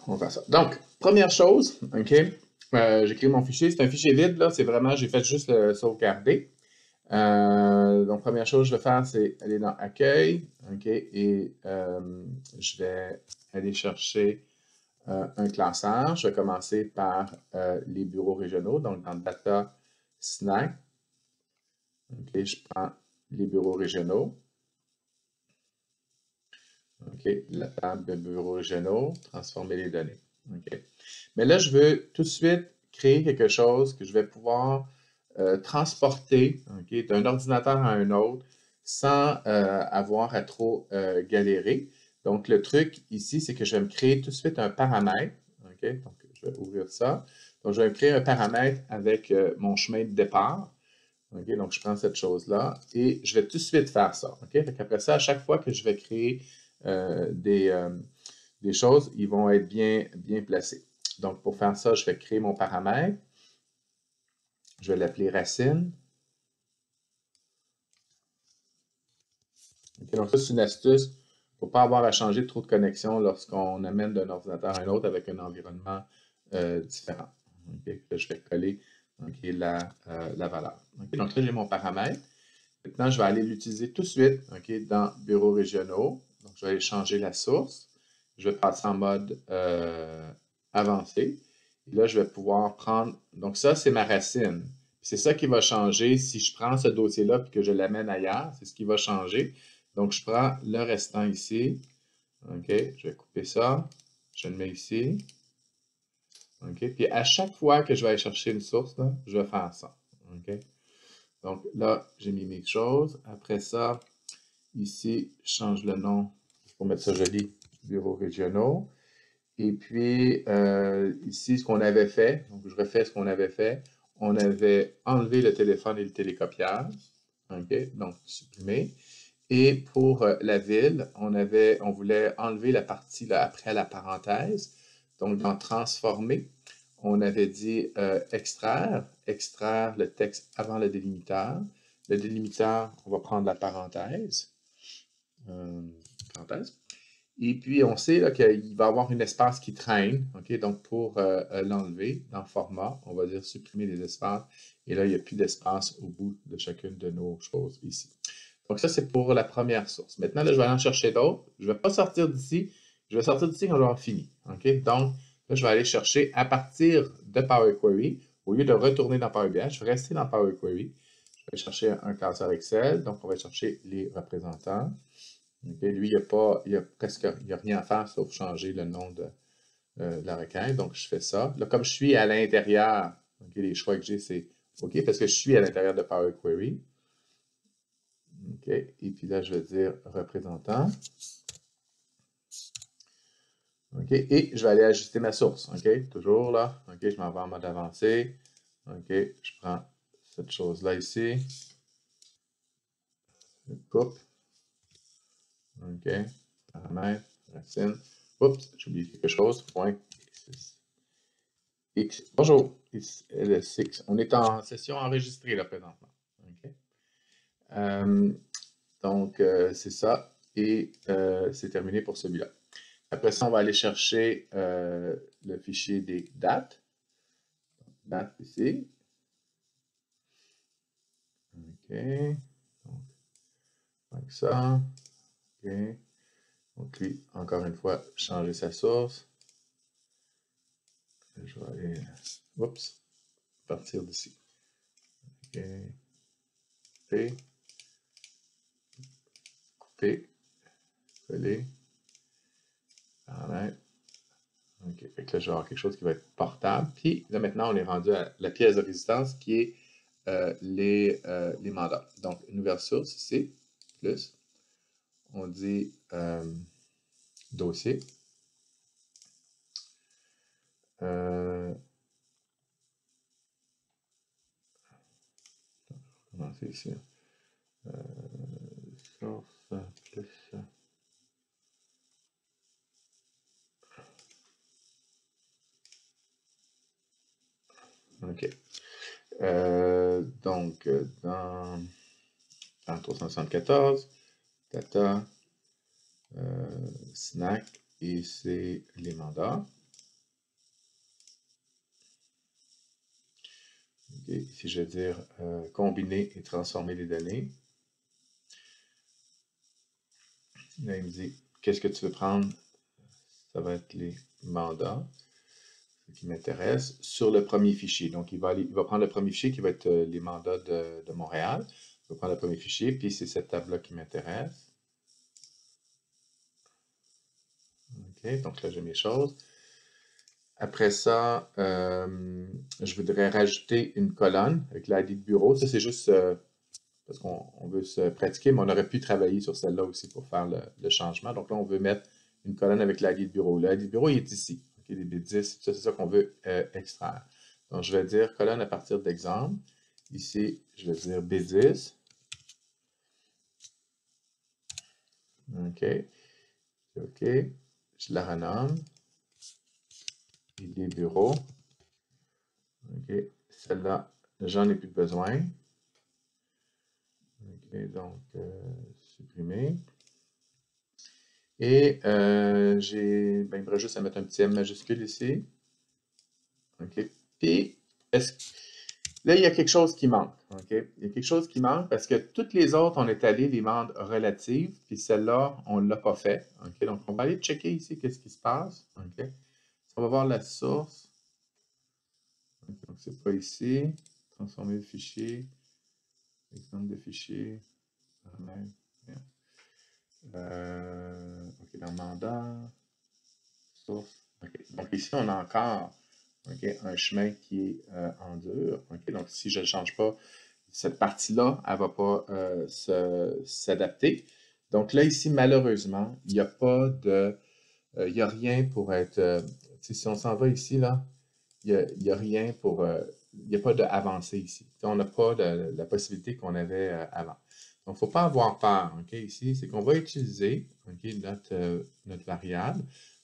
On va faire ça. Donc, première chose, OK, j'ai créé mon fichier. C'est un fichier vide, là. C'est vraiment, j'ai fait juste le sauvegarder. Donc, première chose que je vais faire, c'est aller dans Accueil, OK, et je vais aller chercher un classeur. Je vais commencer par les bureaux régionaux, donc dans Data Snack. OK, je prends les bureaux régionaux. OK, la table de bureaux régionaux, transformer les données. OK. Mais là, je veux tout de suite créer quelque chose que je vais pouvoir transporter, OK, d'un ordinateur à un autre sans avoir à trop galérer. Donc, le truc ici, c'est que je vais me créer tout de suite un paramètre. OK, donc je vais ouvrir ça. Donc, je vais me créer un paramètre avec mon chemin de départ. OK, donc je prends cette chose-là et je vais tout de suite faire ça. OK, fait qu'après ça, à chaque fois que je vais créer des choses, ils vont être bien placés. Donc, pour faire ça, je vais créer mon paramètre. Je vais l'appeler racine. Okay, donc, ça, c'est une astuce pour ne pas avoir à changer trop de connexions lorsqu'on amène d'un ordinateur à un autre avec un environnement différent. Okay, je vais coller la valeur. Okay, donc, là, j'ai mon paramètre. Maintenant, je vais aller l'utiliser tout de suite dans Bureaux régionaux. Donc, je vais aller changer la source. Je vais passer en mode avancé. Et là, je vais pouvoir prendre... Donc, ça, c'est ma racine. C'est ça qui va changer si je prends ce dossier-là et que je l'amène ailleurs. C'est ce qui va changer. Donc, je prends le restant ici. OK, je vais couper ça. Je le mets ici. OK, puis à chaque fois que je vais aller chercher une source, là, je vais faire ça. OK. Donc là, j'ai mis mes choses. Après ça, ici, je change le nom pour mettre ça joli, bureaux régionaux. Et puis, ici, ce qu'on avait fait, donc je refais ce qu'on avait fait, on avait enlevé le téléphone et le télécopiage. OK, donc supprimer. Et pour la ville, on voulait enlever la partie là, après la parenthèse. Donc, dans transformer, on avait dit extraire le texte avant le délimiteur. Le délimiteur, on va prendre la parenthèse. Parenthèse. Et puis, on sait qu'il va y avoir un espace qui traîne. Okay? Donc, pour l'enlever dans format, on va dire supprimer les espaces. Et là, il n'y a plus d'espace au bout de chacune de nos choses ici. Donc, ça, c'est pour la première source. Maintenant, là, je vais aller en chercher d'autres. Je ne vais pas sortir d'ici. Je vais sortir d'ici quand je vais avoir fini. Okay? Donc, là, je vais aller chercher à partir de Power Query. Au lieu de retourner dans Power BI, je vais rester dans Power Query. Je vais chercher un classeur Excel. Donc, on va chercher les représentants. Okay? Lui, il n'y a rien à faire sauf changer le nom de la requête. Donc, je fais ça. Là, comme je suis à l'intérieur, les choix que j'ai, c'est OK parce que je suis à l'intérieur de Power Query. OK. Et puis là, je vais dire représentant. OK. Et je vais aller ajuster ma source. OK. Toujours là. OK. Je m'en vais en mode avancé. OK. Je prends cette chose-là ici. Je coupe. OK. Paramètre. Racine. Oups, j'ai oublié quelque chose. Point. X. Bonjour. LS6. On est en session enregistrée là présentement. OK. Donc, c'est ça. Et c'est terminé pour celui-là. Après ça, on va aller chercher le fichier des dates. Date ici. OK. Donc, avec ça. OK. Donc, lui, encore une fois, changer sa source. Je vais aller, oups, partir d'ici. OK. Couper. Couper. Coller. Paramètre. OK. Fait que là, je vais avoir quelque chose qui va être portable. Puis là, maintenant, on est rendu à la pièce de résistance qui est les mandats. Donc, une nouvelle source ici, plus. On dit dossier. Commencer ici. Source plus. OK. Donc, dans 374, data, snack, et c'est les mandats. Ici, je vais dire combiner et transformer les données. Là, il me dit, qu'est-ce que tu veux prendre? Ça va être les mandats, ce qui m'intéresse, sur le premier fichier. Donc, il va prendre le premier fichier qui va être les mandats de Montréal. Il va prendre le premier fichier, puis c'est cette table-là qui m'intéresse. OK, donc là, j'ai mes choses. Après ça, je voudrais rajouter une colonne avec l'ID de bureau. Ça, c'est juste parce qu'on veut se pratiquer, mais on aurait pu travailler sur celle-là aussi pour faire le changement. Donc là, on veut mettre une colonne avec l'ID de bureau. L'ID de bureau, il est ici. Okay, les B10, c'est ça qu'on veut extraire. Donc, je vais dire colonne à partir d'exemple. Ici, je vais dire B10. OK. OK. Je la renomme. ID bureau. OK. Celle-là, j'en ai plus besoin. OK, donc, supprimer. Et il me reste juste à mettre un petit M majuscule ici. OK. Puis, là, il y a quelque chose qui manque. OK? Il y a quelque chose qui manque parce que toutes les autres, on est allé les bandes relatives, puis celle-là, on ne l'a pas fait. OK? Donc, on va aller checker ici qu'est-ce qui se passe. OK? On va voir la source. Okay, donc, c'est pas ici. Transformer le fichier. Exemple de fichier. OK, dans mandat. Source. OK. Donc, ici, on a encore un chemin qui est en dur. OK? Donc, si je ne change pas, cette partie-là, elle ne va pas s'adapter. Donc là, ici, malheureusement, il n'y a pas de... il n'y a rien pour être... si on s'en va ici, là, il n'y a rien pour... il n'y a pas d'avancée ici. On n'a pas la possibilité qu'on avait avant. Donc, il ne faut pas avoir peur. Ici, c'est qu'on va utiliser notre variable.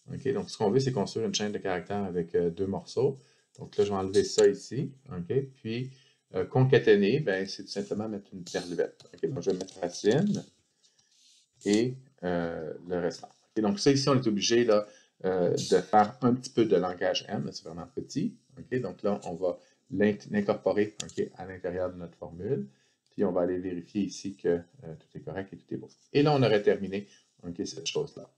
Donc, ce qu'on veut, c'est construire une chaîne de caractères avec deux morceaux. Donc là, je vais enlever ça ici. Puis, concaténer, ben, c'est tout simplement mettre une perluette. Donc, je vais mettre racine et le restant. Donc, ça, ici, on est obligé là, de faire un petit peu de langage M. C'est vraiment petit. Donc là, on va l'incorporer à l'intérieur de notre formule. Puis, on va aller vérifier ici que tout est correct et tout est beau. Et là, on aurait terminé cette chose-là.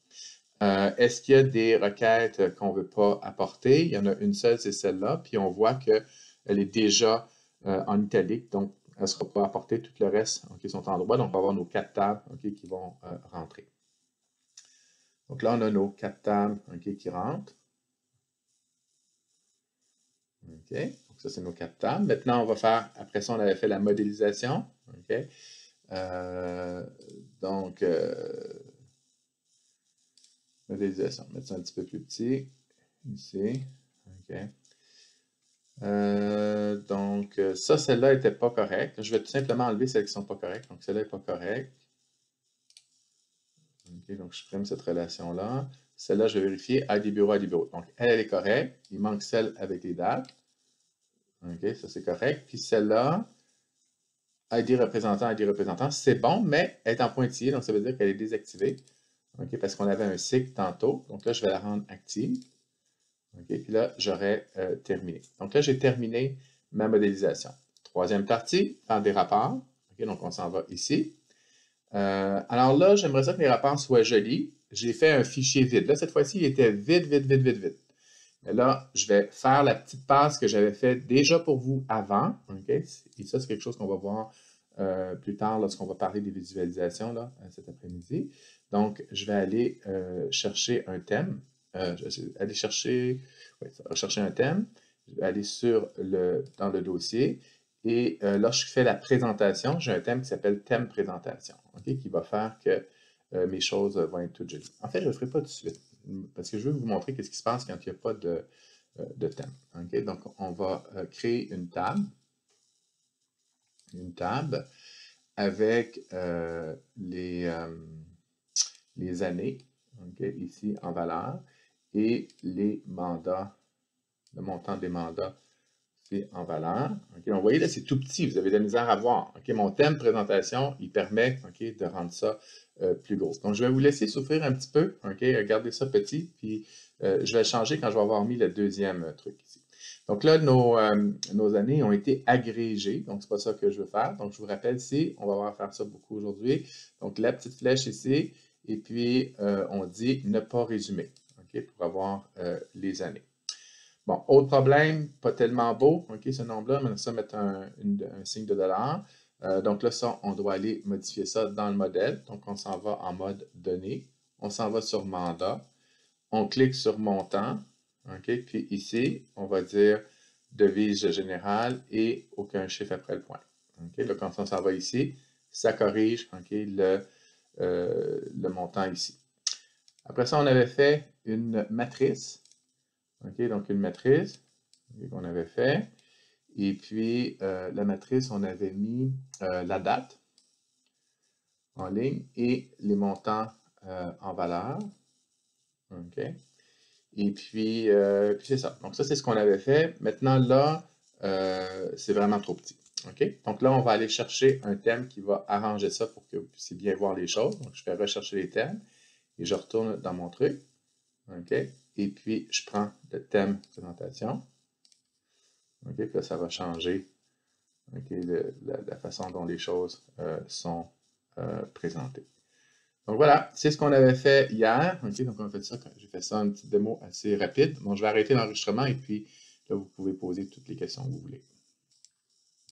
Est-ce qu'il y a des requêtes qu'on ne veut pas apporter? Il y en a une seule, c'est celle-là. Puis on voit qu'elle est déjà en italique, donc elle ne sera pas apportée. Tout le reste sont en droit. Donc on va avoir nos 4 tables qui vont rentrer. Donc là, on a nos 4 tables qui rentrent. OK. Donc ça, c'est nos 4 tables. Maintenant, on va faire, après ça, on avait fait la modélisation. OK. Donc, modélisation. Mettre ça un petit peu plus petit. Ici. OK. Donc, ça, celle-là n'était pas correcte. Je vais tout simplement enlever celles qui ne sont pas correctes. Donc, celle-là n'est pas correcte. OK, donc, je supprime cette relation-là. Celle-là, je vais vérifier ID bureau, ID bureau. Donc, elle est correcte. Il manque celle avec les dates. OK, ça, c'est correct. Puis celle-là, ID représentant, c'est bon, mais elle est en pointillé. Donc, ça veut dire qu'elle est désactivée. OK, parce qu'on avait un cycle tantôt. Donc là, je vais la rendre active. OK, puis là, j'aurais terminé. Donc là, j'ai terminé ma modélisation. Troisième partie, faire des rapports. OK, donc on s'en va ici. Alors là, j'aimerais ça que les rapports soient jolis. J'ai fait un fichier vide. Là, cette fois-ci, il était vide. Mais là, je vais faire la petite passe que j'avais faite déjà pour vous avant. OK? Et ça, c'est quelque chose qu'on va voir plus tard lorsqu'on va parler des visualisations là, cet après-midi. Donc, je vais aller chercher un thème. Je vais aller chercher un thème. Je vais aller dans le dossier. Et lorsque je fais la présentation, j'ai un thème qui s'appelle thème présentation, qui va faire que mes choses vont être toutes jolies. En fait, je ne le ferai pas tout de suite, parce que je veux vous montrer ce qui se passe quand il n'y a pas de thème. Donc, on va créer une table avec les années, ici en valeur, et les mandats, le montant des mandats en valeur. Donc, vous voyez, là, c'est tout petit. Vous avez de la misère à voir. Mon thème présentation, il permet de rendre ça plus gros. Donc, je vais vous laisser souffrir un petit peu. Gardez ça petit. Puis, je vais le changer quand je vais avoir mis le deuxième truc ici. Donc là, nos années ont été agrégées, donc c'est pas ça que je veux faire. Donc, je vous rappelle ici, on va voir faire ça beaucoup aujourd'hui. Donc, la petite flèche ici, et puis on dit ne pas résumer, OK, pour avoir les années. Bon, autre problème, pas tellement beau, OK, ce nombre-là, mais ça, mettre un signe de dollar. Donc là, ça, on doit aller modifier ça dans le modèle. Donc, on s'en va en mode données. On s'en va sur mandat. On clique sur montant. OK, puis ici, on va dire devise générale et aucun chiffre après le point. OK, là, quand on s'en va ici, ça corrige OK, le montant ici. Après ça, on avait fait une matrice. OK, donc une matrice qu'on avait fait. Et puis, la matrice, on avait mis la date en ligne et les montants en valeur. OK. Et puis c'est ça. Donc, ça, c'est ce qu'on avait fait. Maintenant, là, c'est vraiment trop petit. OK? Donc là, on va aller chercher un thème qui va arranger ça pour que vous puissiez bien voir les choses. Donc, je fais rechercher les thèmes et je retourne dans mon truc. OK? Et puis, je prends le thème présentation. OK? Puis là, ça va changer okay, la façon dont les choses sont présentées. Donc voilà, c'est ce qu'on avait fait hier. OK? Donc on a fait ça, j'ai fait ça, une petite démo assez rapide. Bon, je vais arrêter l'enregistrement et puis là, vous pouvez poser toutes les questions que vous voulez.